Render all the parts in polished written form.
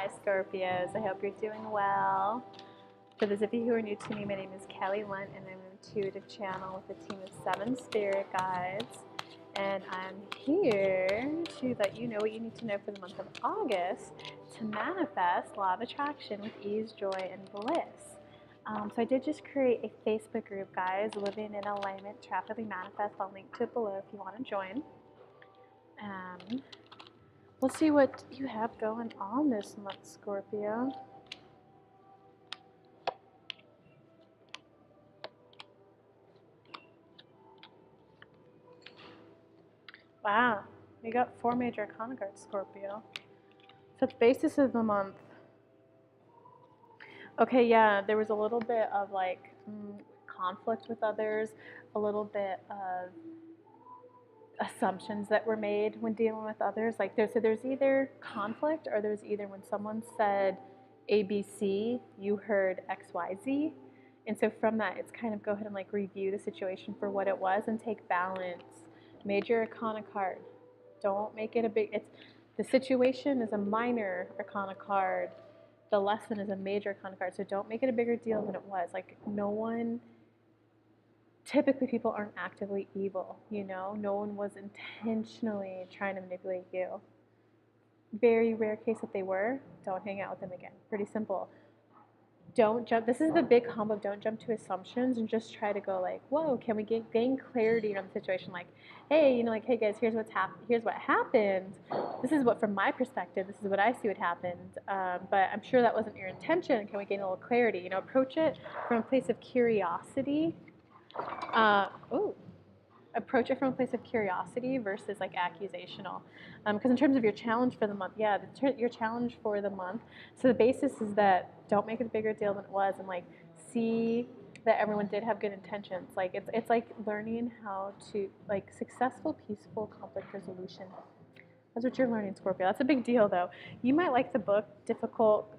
Hi Scorpios, I hope you're doing well. For those of you who are new to me, my name is Kelly Lunt and I'm an intuitive channel with a team of 7 spirit guides. And I'm here to let you know what you need to know for the month of August to manifest law of attraction with ease, joy, and bliss. So I did just create a Facebook group, guys, Living in Alignment, Rapidly Manifest. I'll link to it below if you want to join. We'll see what you have going on this month, Scorpio. Wow, we got 4 major arcana cards, Scorpio. So the basis of the month. Okay, yeah, there was a little bit of like conflict with others, a little bit of assumptions that were made when dealing with others. Like there's either conflict or there's either when someone said ABC, you heard XYZ. And so from that, it's kind of go ahead and like review the situation for what it was and take balance. Major arcana card. Don't make it a big, the situation is a minor arcana card. The lesson is a major arcana card. So don't make it a bigger deal than it was. Like typically people aren't actively evil, you know? No one was intentionally trying to manipulate you. Very rare case that they were, don't hang out with them again. Pretty simple. Don't jump, this is the big combo, don't jump to assumptions and just try to go like, whoa, can we gain clarity on the situation? Like, hey, like, hey guys, here's what happened. This is what, from my perspective, this is what I see what happened. But I'm sure that wasn't your intention. Can we gain a little clarity? Approach it from a place of curiosity. Approach it from a place of curiosity versus like accusational. Because in terms of your challenge for the month, yeah, your challenge for the month. So the basis is that don't make it a bigger deal than it was, and like see that everyone did have good intentions. Like it's like learning how to like successful, peaceful conflict resolution. That's what you're learning, Scorpio. That's a big deal, though. You might like the book Difficult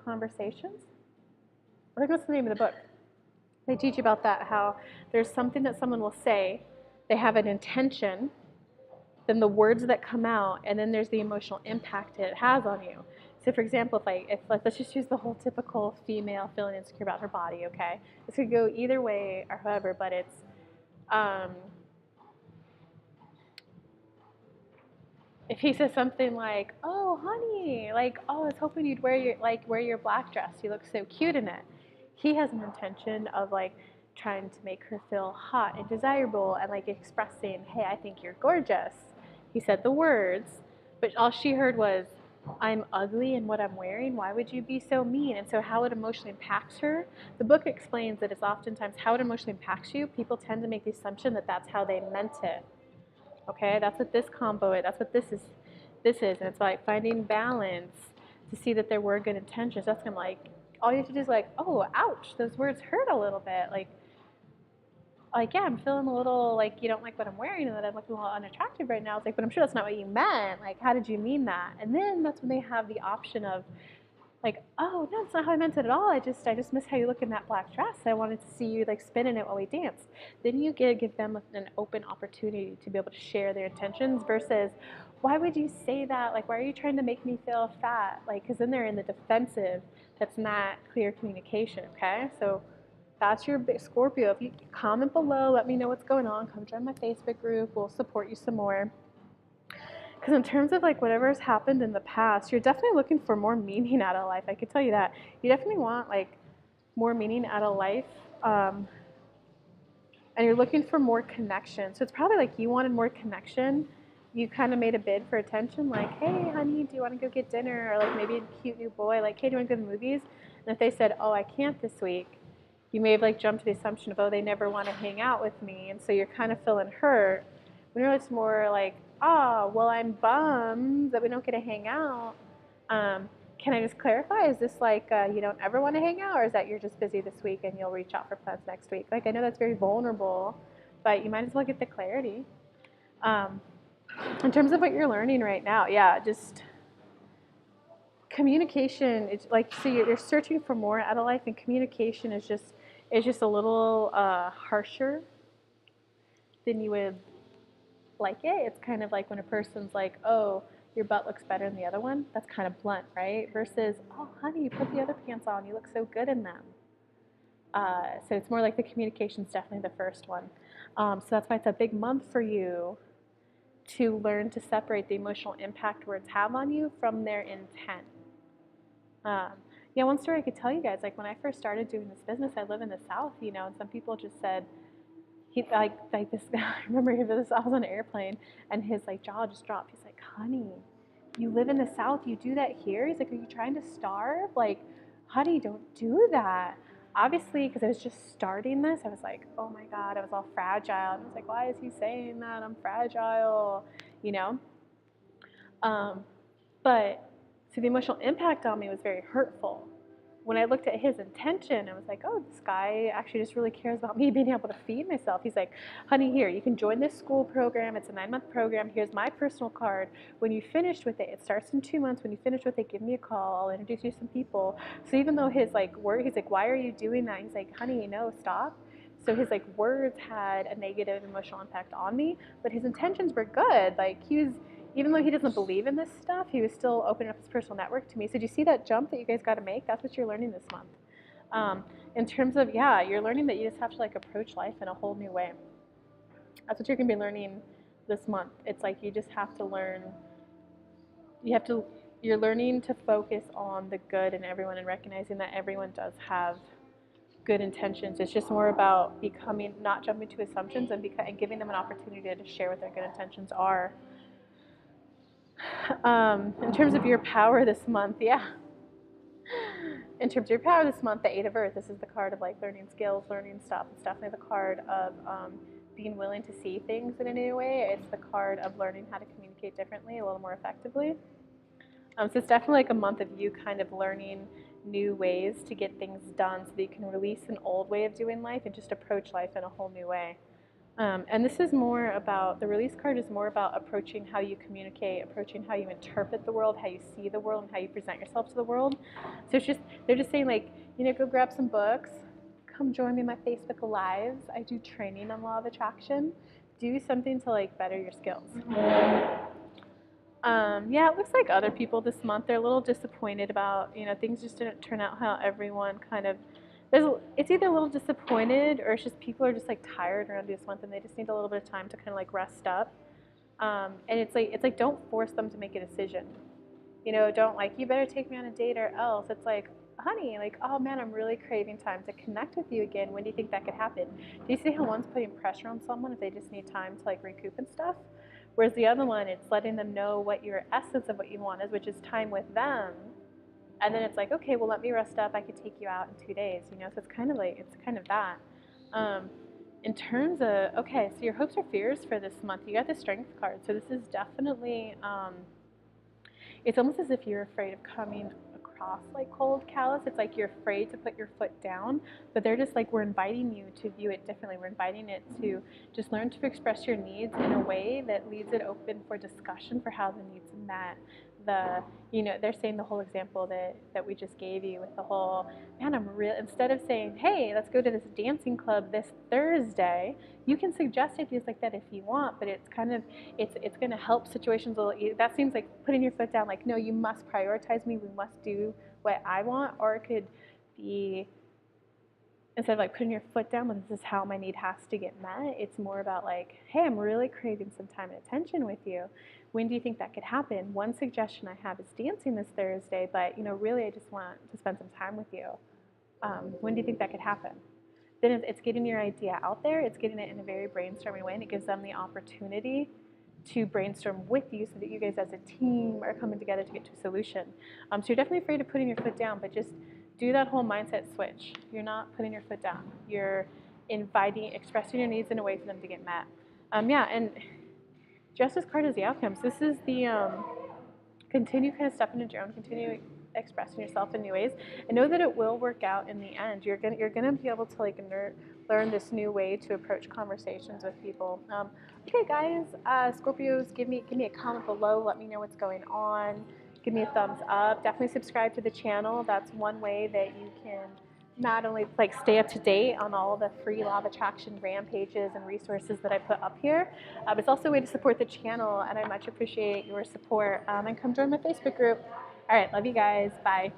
Conversations. I think that's the name of the book. They teach about that, how there's something that someone will say, they have an intention, then the words that come out, and then there's the emotional impact it has on you. So for example, if let's just use the whole typical female feeling insecure about her body, okay? This could go either way or however, but it's, if he says something like, oh, honey, like, oh, I was hoping you'd wear your black dress. You look so cute in it. He has an intention of like trying to make her feel hot and desirable and like expressing, hey, I think you're gorgeous. He said the words, but all she heard was, I'm ugly in what I'm wearing. Why would you be so mean? And so how it emotionally impacts her, the book explains that it's oftentimes how it emotionally impacts you. People tend to make the assumption that that's how they meant it. Okay, that's what this combo is. That's what this is. And it's like finding balance to see that there were good intentions. That's gonna like, all you have to do is like, oh, ouch, those words hurt a little bit. Like yeah, I'm feeling a little like you don't like what I'm wearing and that I'm looking a little unattractive right now. It's like, but I'm sure that's not what you meant. Like, how did you mean that? And then that's when they have the option of like, oh, no, it's not how I meant it at all. I just miss how you look in that black dress. I wanted to see you like spin in it while we danced. Then you give them an open opportunity to be able to share their intentions versus, why would you say that? Like, why are you trying to make me feel fat? Like, because then they're in the defensive. That's not clear communication, okay? So that's your Scorpio. If you comment below, let me know what's going on. Come join my Facebook group. We'll support you some more. Because in terms of like whatever's happened in the past, you're definitely looking for more meaning out of life. I could tell you that. You definitely want like more meaning out of life. And you're looking for more connection. So it's probably like you wanted more connection. You kind of made a bid for attention, like, hey, honey, do you want to go get dinner? Or like maybe a cute new boy, like, hey, do you want to go to the movies? And if they said, oh, I can't this week, you may have like jumped to the assumption of, oh, they never want to hang out with me. And so you're kind of feeling hurt. When really it's more like, oh, well, I'm bummed that we don't get to hang out. Can I just clarify? Is this like you don't ever want to hang out, or is that you're just busy this week and you'll reach out for plans next week? Like, I know that's very vulnerable, but you might as well get the clarity. In terms of what you're learning right now, yeah, just communication. It's like, so you're searching for more out of life, and communication is just a little harsher than you would like it. It's kind of like when a person's like, oh, your butt looks better than the other one. That's kind of blunt, right? Versus, oh, honey, you put the other pants on. You look so good in them. So it's more like the communication's definitely the first one. So that's why it's a big month for you to learn to separate the emotional impact words have on you from their intent. Yeah, one story I could tell you guys, like when I first started doing this business, I live in the South, you know, and some people just said, he like this guy, I remember I was on an airplane and his like jaw just dropped. He's like, honey, you live in the South, you do that here? He's like, are you trying to starve? Like, honey, don't do that. Obviously, because I was just starting this, I was like, oh my God, I was all fragile. And I was like, why is he saying that? I'm fragile, you know? But so the emotional impact on me was very hurtful. When I looked at his intention, I was like, oh, this guy actually just really cares about me being able to feed myself. He's like, honey, here, you can join this school program. It's a 9-month program. Here's my personal card. When you finish with it, it starts in 2 months. When you finish with it, give me a call. I'll introduce you to some people. So even though his like word, he's like, why are you doing that? He's like, honey, no, stop. So his like words had a negative emotional impact on me, but his intentions were good. Like he was, even though he doesn't believe in this stuff, he was still opening up his personal network to me. So do you see that jump that you guys got to make? That's what you're learning this month. In terms of, yeah, you're learning that you just have to like approach life in a whole new way. That's what you're going to be learning this month. It's like you just have to learn, you're learning to focus on the good in everyone and recognizing that everyone does have good intentions. It's just more about becoming, not jumping to assumptions and giving them an opportunity to share what their good intentions are. In terms of your power this month, yeah. In terms of your power this month, the Eight of Earth, this is the card of like learning skills, learning stuff. It's definitely the card of being willing to see things in a new way. It's the card of learning how to communicate differently, a little more effectively. So it's definitely like a month of you kind of learning new ways to get things done so that you can release an old way of doing life and just approach life in a whole new way. And this is more about, the release card is more about approaching how you communicate, approaching how you interpret the world, how you see the world, and how you present yourself to the world. So it's just, they're just saying like, you know, go grab some books, come join me in my Facebook Lives. I do training on law of attraction. Do something to like better your skills. Yeah, it looks like other people this month, they're a little disappointed about, you know, things just didn't turn out how everyone kind of, it's either a little disappointed or it's just people are just like tired around this month and they just need a little bit of time to kind of like rest up. And it's like don't force them to make a decision. You know, don't like, you better take me on a date or else. It's like, honey, like, oh man, I'm really craving time to connect with you again. When do you think that could happen? Do you see how one's putting pressure on someone if they just need time to like recoup and stuff? Whereas the other one, it's letting them know what your essence of what you want is, which is time with them. And then it's like, okay, well, let me rest up. I could take you out in 2 days, you know? So it's kind of like, it's kind of that. In terms of, okay, so your hopes or fears for this month, you got the Strength card. So this is definitely, it's almost as if you're afraid of coming across like cold, callous. It's like you're afraid to put your foot down, but they're just like, we're inviting you to view it differently. We're inviting it to just learn to express your needs in a way that leaves it open for discussion for how the needs are met. You know, they're saying the whole example that we just gave you with the whole, man, instead of saying, hey, let's go to this dancing club this Thursday, you can suggest ideas like that if you want, but it's kind of, it's going to help situations a little, that seems like putting your foot down, like, no, you must prioritize me, we must do what I want, or it could be, instead of like putting your foot down, when this is how my need has to get met, it's more about like, hey, I'm really craving some time and attention with you. When do you think that could happen? One suggestion I have is dancing this Thursday, but you know, really I just want to spend some time with you. When do you think that could happen? Then it's getting your idea out there, it's getting it in a very brainstorming way, and it gives them the opportunity to brainstorm with you so that you guys as a team are coming together to get to a solution. So you're definitely afraid of putting your foot down, but just do that whole mindset switch. You're not putting your foot down. You're expressing your needs in a way for them to get met. Yeah, and Justice card is the outcomes. This is the continue kind of stepping into your own, continue expressing yourself in new ways, and know that it will work out in the end. You're gonna be able to like learn this new way to approach conversations with people. Okay, guys, Scorpios, give me a comment below. Let me know what's going on. Give me a thumbs up. Definitely subscribe to the channel. That's one way that you can not only like stay up to date on all the free law of attraction rampages and resources that I put up here, but it's also a way to support the channel, and I much appreciate your support. And come join my Facebook group. All right, love you guys. Bye.